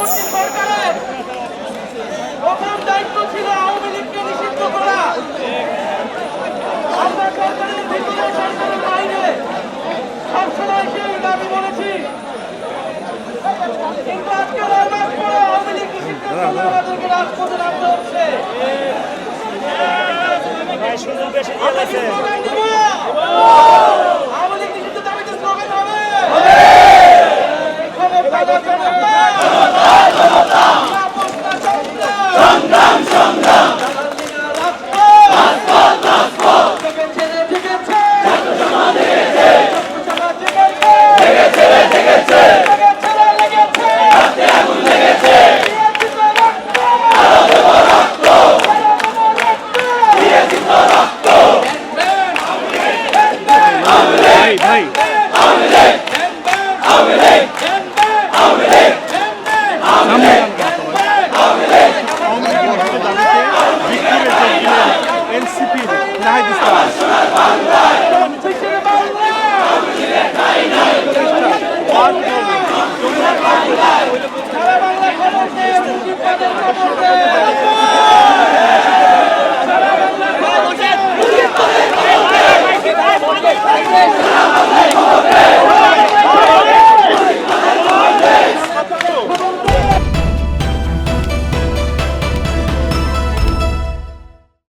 অন্তর্বর্তী সরকারের প্রথম দায়িত্ব ছিল আওয়ামী লীগকে নিষিদ্ধ করা। আমরা সরকারের ভিতরে সরকারের বাইরে সবসময় সেই দাবি বলেছি, কিন্তু আজকে 9 মাস পরে আওয়ামী লীগ নিষিদ্ধ করলে আমাদেরকে রাজপথে নামতে হচ্ছে। আওয়ামী লীগ নিষিদ্ধ দাবিতে স্লোগান হবে। সারা বাংলা খবর